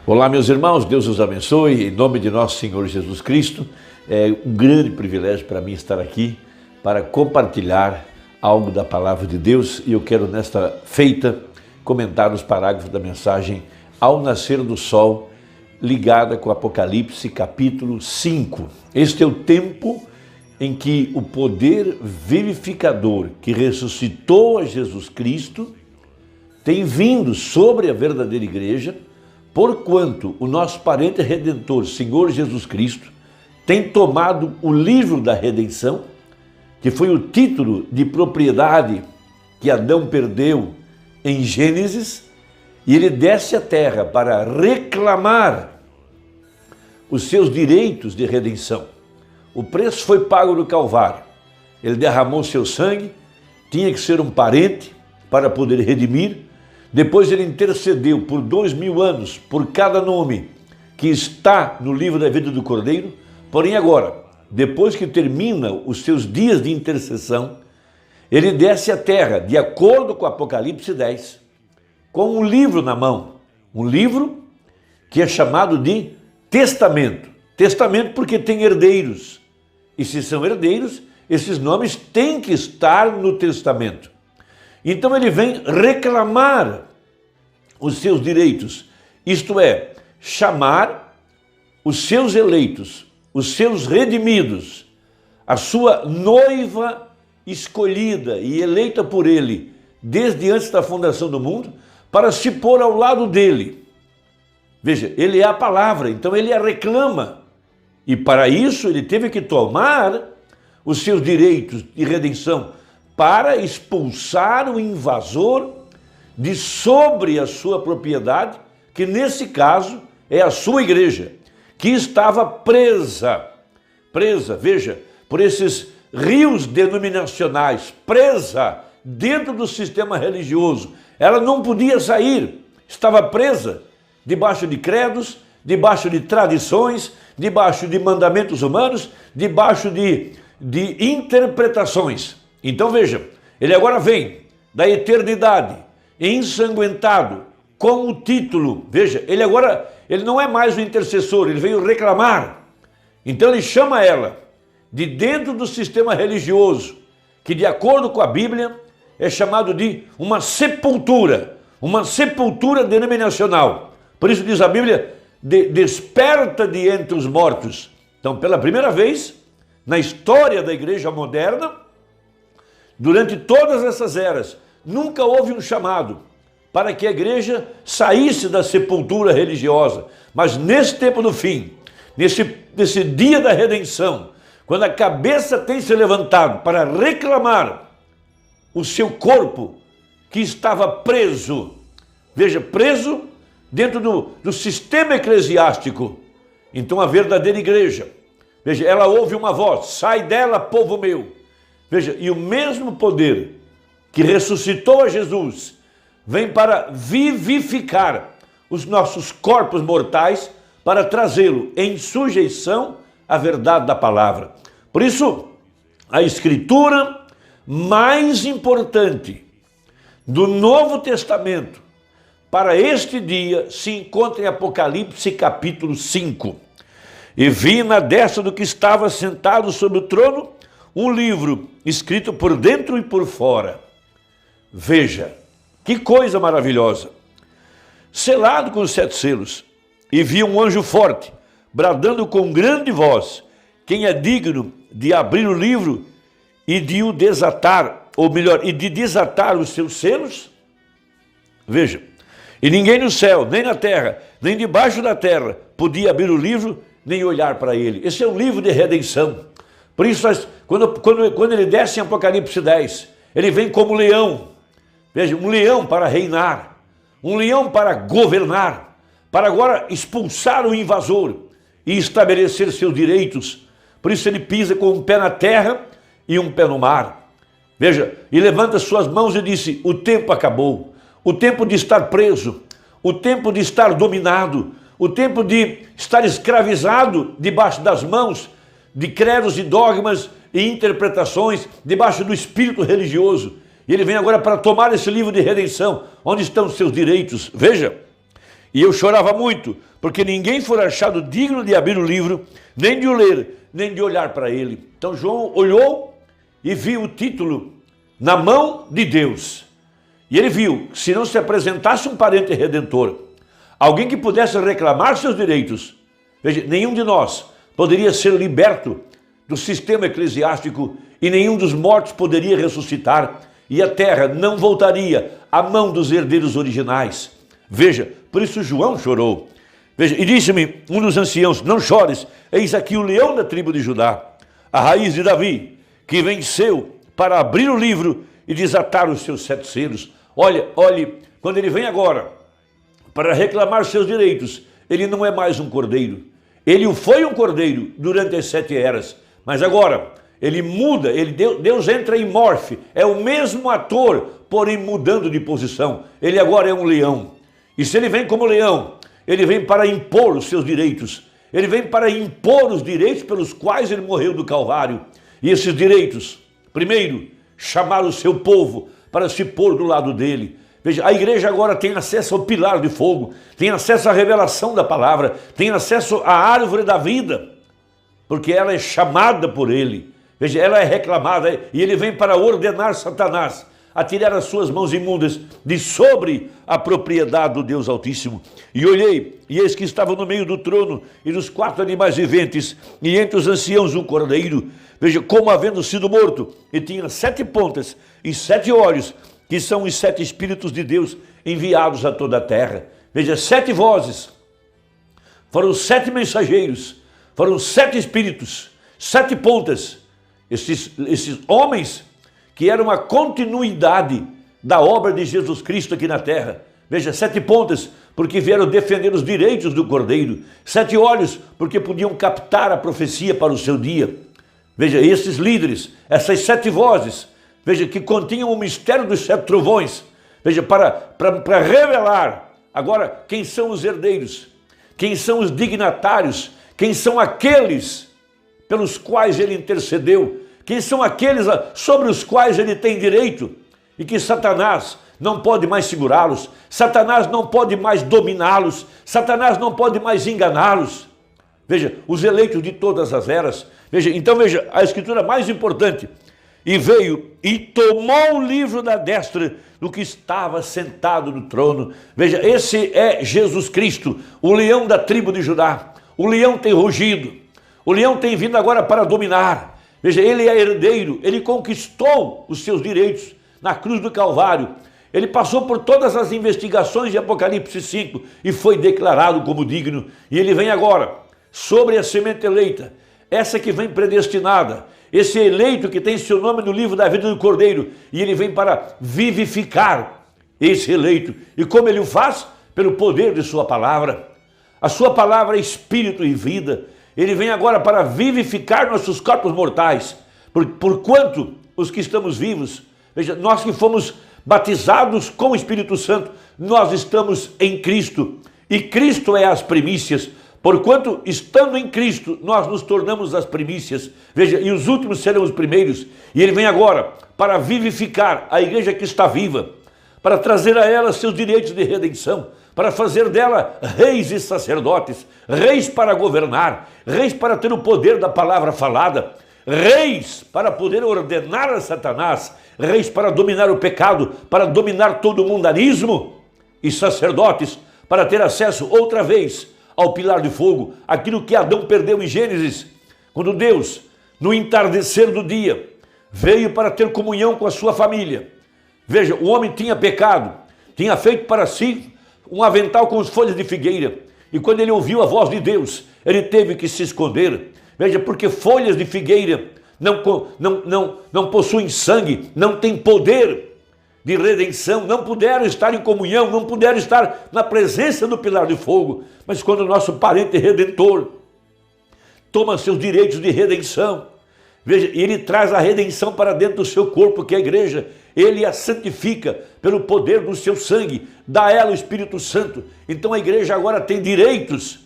Olá, meus irmãos, Deus os abençoe, em nome de nosso Senhor Jesus Cristo. É um grande privilégio para mim estar aqui para compartilhar algo da palavra de Deus, e eu quero nesta feita comentar os parágrafos da mensagem Ao Nascer do Sol, ligada com Apocalipse capítulo 5. Este é o tempo em que o poder vivificador que ressuscitou a Jesus Cristo tem vindo sobre a verdadeira igreja, porquanto o nosso parente redentor, Senhor Jesus Cristo, tem tomado o livro da redenção, que foi o título de propriedade que Adão perdeu em Gênesis, e ele desce à terra para reclamar os seus direitos de redenção. O preço foi pago no Calvário. Ele derramou seu sangue, tinha que ser um parente para poder redimir. Depois ele intercedeu por 2000 anos por cada nome que está no livro da vida do Cordeiro. Porém agora, depois que termina os seus dias de intercessão, ele desce à terra, de acordo com Apocalipse 10, com um livro na mão. Um livro que é chamado de testamento. Testamento porque tem herdeiros. E se são herdeiros, esses nomes têm que estar no testamento. Então ele vem reclamar os seus direitos, isto é, chamar os seus eleitos, os seus redimidos, a sua noiva escolhida e eleita por ele desde antes da fundação do mundo, para se pôr ao lado dele. Veja, ele é a palavra, então ele a reclama. E para isso ele teve que tomar os seus direitos de redenção para expulsar o invasor de sobre a sua propriedade, que nesse caso é a sua igreja, que estava presa, veja, por esses rios denominacionais, presa dentro do sistema religioso. Ela não podia sair, estava presa debaixo de credos, debaixo de tradições, debaixo de mandamentos humanos, debaixo de interpretações. Então veja, ele agora vem da eternidade, ensanguentado, com o título. Veja, ele não é mais o intercessor, ele veio reclamar. Então ele chama ela de dentro do sistema religioso, que de acordo com a Bíblia é chamado de uma sepultura denominacional. Por isso diz a Bíblia, desperta de entre os mortos. Então, pela primeira vez na história da igreja moderna, durante todas essas eras, nunca houve um chamado para que a igreja saísse da sepultura religiosa. Mas nesse tempo do fim, nesse dia da redenção, quando a cabeça tem se levantado para reclamar o seu corpo que estava preso, veja, preso dentro do sistema eclesiástico, então a verdadeira igreja, veja, ela ouve uma voz, sai dela, povo meu. Veja, e o mesmo poder que ressuscitou a Jesus vem para vivificar os nossos corpos mortais, para trazê-lo em sujeição à verdade da palavra. Por isso, a escritura mais importante do Novo Testamento para este dia se encontra em Apocalipse capítulo 5. E vi na destra do que estava sentado sobre o trono um livro escrito por dentro e por fora. Veja, que coisa maravilhosa! Selado com os 7 selos, e vi um anjo forte, bradando com grande voz: quem é digno de abrir o livro e de o desatar, ou melhor, e de desatar os seus selos? Veja, e ninguém no céu, nem na terra, nem debaixo da terra, podia abrir o livro, nem olhar para ele. Esse é um livro de redenção. Por isso, quando ele desce em Apocalipse 10, ele vem como leão. Veja, um leão para reinar, um leão para governar, para agora expulsar o invasor e estabelecer seus direitos. Por isso ele pisa com um pé na terra e um pé no mar. Veja, e levanta suas mãos e disse: o tempo acabou, o tempo de estar preso, o tempo de estar dominado, o tempo de estar escravizado debaixo das mãos de credos e dogmas e interpretações, debaixo do espírito religioso. E ele vem agora para tomar esse livro de redenção, onde estão os seus direitos. Veja, e eu chorava muito, porque ninguém for achado digno de abrir o livro, nem de o ler, nem de olhar para ele. Então João olhou e viu o título na mão de Deus. E ele viu que se não se apresentasse um parente redentor, alguém que pudesse reclamar seus direitos, veja, nenhum de nós poderia ser liberto do sistema eclesiástico e nenhum dos mortos poderia ressuscitar e a terra não voltaria à mão dos herdeiros originais. Veja, por isso João chorou. Veja, e disse-me um dos anciãos, não chores, eis aqui o leão da tribo de Judá, a raiz de Davi, que venceu para abrir o livro e desatar os seus 7 selos. Olhe, quando ele vem agora para reclamar seus direitos, ele não é mais um cordeiro. Ele foi um cordeiro durante as 7 eras, mas agora ele muda, Deus entra em morfe, é o mesmo ator, porém mudando de posição. Ele agora é um leão. E se ele vem como leão, ele vem para impor os seus direitos. Ele vem para impor os direitos pelos quais ele morreu do Calvário. E esses direitos, primeiro, chamar o seu povo para se pôr do lado dele. Veja, a igreja agora tem acesso ao pilar de fogo, tem acesso à revelação da palavra, tem acesso à árvore da vida, porque ela é chamada por ele. Veja, ela é reclamada e ele vem para ordenar Satanás a tirar as suas mãos imundas de sobre a propriedade do Deus Altíssimo. E olhei, e eis que estava no meio do trono e dos 4 animais viventes, e entre os anciãos um cordeiro, veja, como havendo sido morto, e tinha 7 pontas e 7 olhos, que são os 7 Espíritos de Deus enviados a toda a terra. Veja, 7 vozes, foram 7 mensageiros, foram 7 Espíritos, 7 pontas, esses homens que eram a continuidade da obra de Jesus Cristo aqui na terra. Veja, 7 pontas, porque vieram defender os direitos do Cordeiro. 7 olhos, porque podiam captar a profecia para o seu dia. Veja, esses líderes, essas 7 vozes, veja, que continham o mistério dos 7 trovões. Veja, para revelar agora quem são os herdeiros, quem são os dignatários, quem são aqueles pelos quais ele intercedeu, quem são aqueles sobre os quais ele tem direito e que Satanás não pode mais segurá-los, Satanás não pode mais dominá-los, Satanás não pode mais enganá-los. Veja, os eleitos de todas as eras. Veja, então veja, a escritura mais importante. E veio e tomou o livro da destra do que estava sentado no trono. Veja, esse é Jesus Cristo, o leão da tribo de Judá. O leão tem rugido, o leão tem vindo agora para dominar. Veja, ele é herdeiro, ele conquistou os seus direitos na cruz do Calvário. Ele passou por todas as investigações de Apocalipse 5 e foi declarado como digno. E ele vem agora sobre a semente eleita, essa que vem predestinada, esse eleito que tem seu nome no livro da vida do Cordeiro. E ele vem para vivificar esse eleito. E como ele o faz? Pelo poder de sua palavra. A sua palavra é espírito e vida. Ele vem agora para vivificar nossos corpos mortais, porquanto os que estamos vivos, veja, nós que fomos batizados com o Espírito Santo, nós estamos em Cristo, e Cristo é as primícias, porquanto estando em Cristo, nós nos tornamos as primícias, veja, e os últimos serão os primeiros, e ele vem agora para vivificar a igreja que está viva, para trazer a ela seus direitos de redenção, para fazer dela reis e sacerdotes, reis para governar, reis para ter o poder da palavra falada, reis para poder ordenar a Satanás, reis para dominar o pecado, para dominar todo o mundanismo, e sacerdotes para ter acesso outra vez ao pilar de fogo, aquilo que Adão perdeu em Gênesis, quando Deus, no entardecer do dia, veio para ter comunhão com a sua família. Veja, o homem tinha pecado, tinha feito para si um avental com as folhas de figueira. E quando ele ouviu a voz de Deus, ele teve que se esconder. Veja, porque folhas de figueira não possuem sangue, não têm poder de redenção, não puderam estar em comunhão, não puderam estar na presença do pilar de fogo. Mas quando o nosso parente redentor toma seus direitos de redenção, veja, ele traz a redenção para dentro do seu corpo, que é a igreja. Ele a santifica pelo poder do seu sangue, dá a ela o Espírito Santo. Então a igreja agora tem direitos,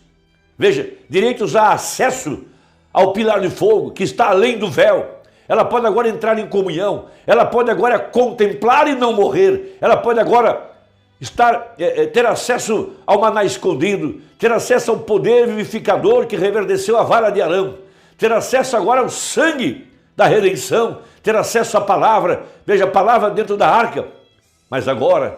veja, direitos a acesso ao pilar de fogo, que está além do véu. Ela pode agora entrar em comunhão, ela pode agora contemplar e não morrer, ela pode agora ter acesso ao maná escondido, ter acesso ao poder vivificador que reverdeceu a vara de Arão, ter acesso agora ao sangue da redenção, ter acesso à palavra, veja, a palavra dentro da arca, mas agora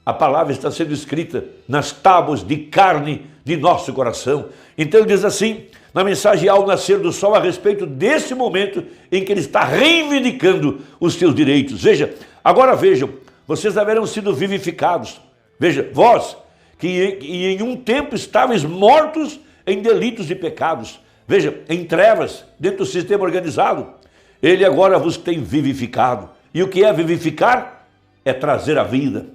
a palavra está sendo escrita nas tábuas de carne de nosso coração. Então ele diz assim, na mensagem ao nascer do sol, a respeito desse momento em que ele está reivindicando os seus direitos. Veja, agora vejam, vocês haverão sido vivificados. Veja, vós, que em um tempo estáveis mortos em delitos e pecados. Veja, em trevas, dentro do sistema organizado. Ele agora vos tem vivificado. E o que é vivificar? É trazer a vida,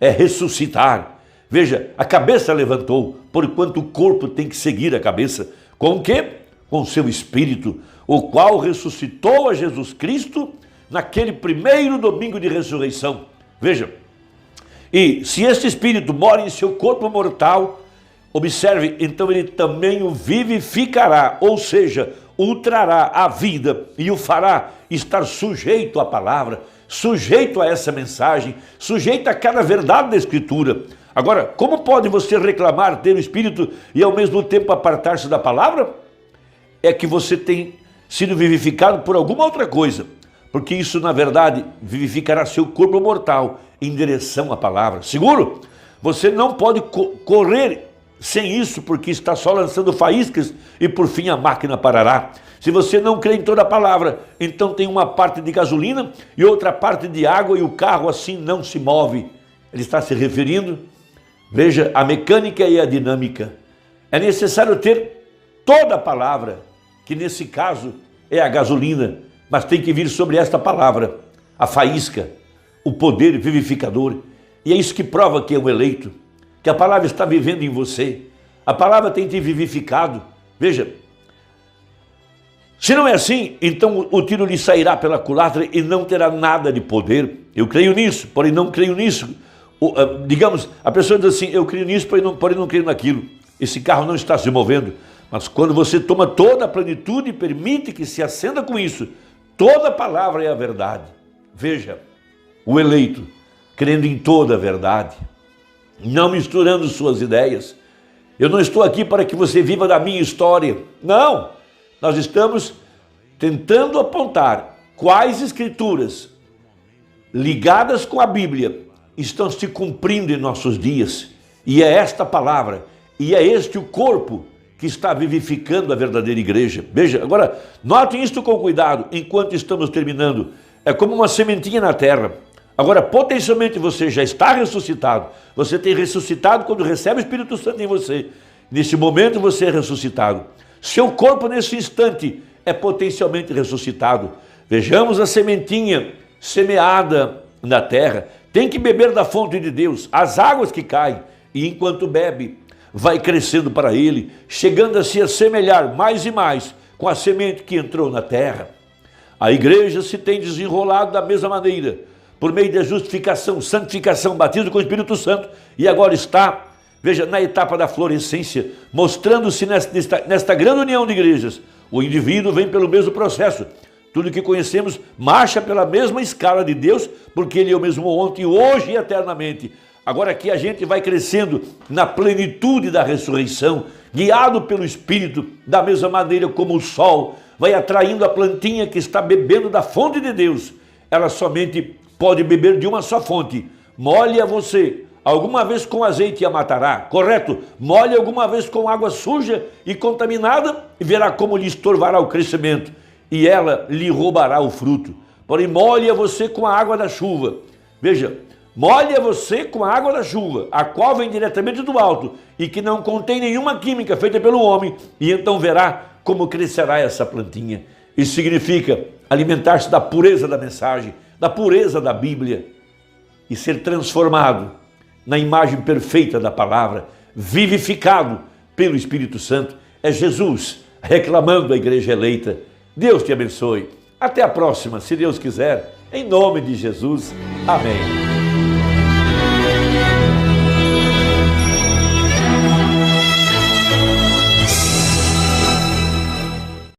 é ressuscitar. Veja, a cabeça levantou, porquanto o corpo tem que seguir a cabeça. Com o quê? Com o seu espírito, o qual ressuscitou a Jesus Cristo naquele primeiro domingo de ressurreição. Veja, e se este espírito mora em seu corpo mortal, observe, então ele também o vivificará, ou seja, o trará à vida e o fará estar sujeito à palavra, sujeito a essa mensagem, sujeito a cada verdade da Escritura. Agora, como pode você reclamar ter o Espírito e ao mesmo tempo apartar-se da palavra? É que você tem sido vivificado por alguma outra coisa, porque isso na verdade vivificará seu corpo mortal em direção à palavra. Seguro? Você não pode correr sem isso, porque está só lançando faíscas e por fim a máquina parará. Se você não crê em toda a palavra, então tem uma parte de gasolina e outra parte de água e o carro assim não se move. Ele está se referindo, veja, à mecânica e à dinâmica. É necessário ter toda a palavra, que nesse caso é a gasolina, mas tem que vir sobre esta palavra, a faísca, o poder vivificador. E é isso que prova que é um eleito, que a palavra está vivendo em você. A palavra tem te vivificado. Veja, se não é assim, então o tiro lhe sairá pela culatra e não terá nada de poder. Eu creio nisso, porém não creio nisso. Digamos, a pessoa diz assim, eu creio nisso, porém não creio naquilo. Esse carro não está se movendo. Mas quando você toma toda a plenitude e permite que se acenda com isso, toda a palavra é a verdade. Veja, o eleito, crendo em toda a verdade, não misturando suas ideias. Eu não estou aqui para que você viva da minha história. Não, nós estamos tentando apontar quais escrituras ligadas com a Bíblia estão se cumprindo em nossos dias. E é esta palavra, e é este o corpo que está vivificando a verdadeira igreja. Veja, agora, notem isto com cuidado, enquanto estamos terminando. É como uma sementinha na terra. Agora, potencialmente você já está ressuscitado. Você tem ressuscitado quando recebe o Espírito Santo em você. Nesse momento você é ressuscitado. Seu corpo nesse instante é potencialmente ressuscitado. Vejamos a sementinha semeada na terra. Tem que beber da fonte de Deus, as águas que caem. E enquanto bebe, vai crescendo para ele, chegando a se assemelhar mais e mais com a semente que entrou na terra. A igreja se tem desenrolado da mesma maneira, por meio da justificação, santificação, batismo com o Espírito Santo, e agora está, veja, na etapa da florescência, mostrando-se nesta grande união de igrejas. O indivíduo vem pelo mesmo processo. Tudo que conhecemos marcha pela mesma escala de Deus, porque Ele é o mesmo ontem, hoje e eternamente. Agora aqui a gente vai crescendo na plenitude da ressurreição, guiado pelo Espírito, da mesma maneira como o sol vai atraindo a plantinha que está bebendo da fonte de Deus. Ela somente pode beber de uma só fonte. Molhe-a você alguma vez com azeite e a matará, correto? Molhe alguma vez com água suja e contaminada e verá como lhe estorvará o crescimento e ela lhe roubará o fruto. Porém, molhe-a você com a água da chuva. Veja, molhe-a você com a água da chuva, a qual vem diretamente do alto e que não contém nenhuma química feita pelo homem, e então verá como crescerá essa plantinha. Isso significa alimentar-se da pureza da mensagem, da pureza da Bíblia e ser transformado na imagem perfeita da palavra, vivificado pelo Espírito Santo. É Jesus reclamando a igreja eleita. Deus te abençoe. Até a próxima, se Deus quiser, em nome de Jesus. Amém.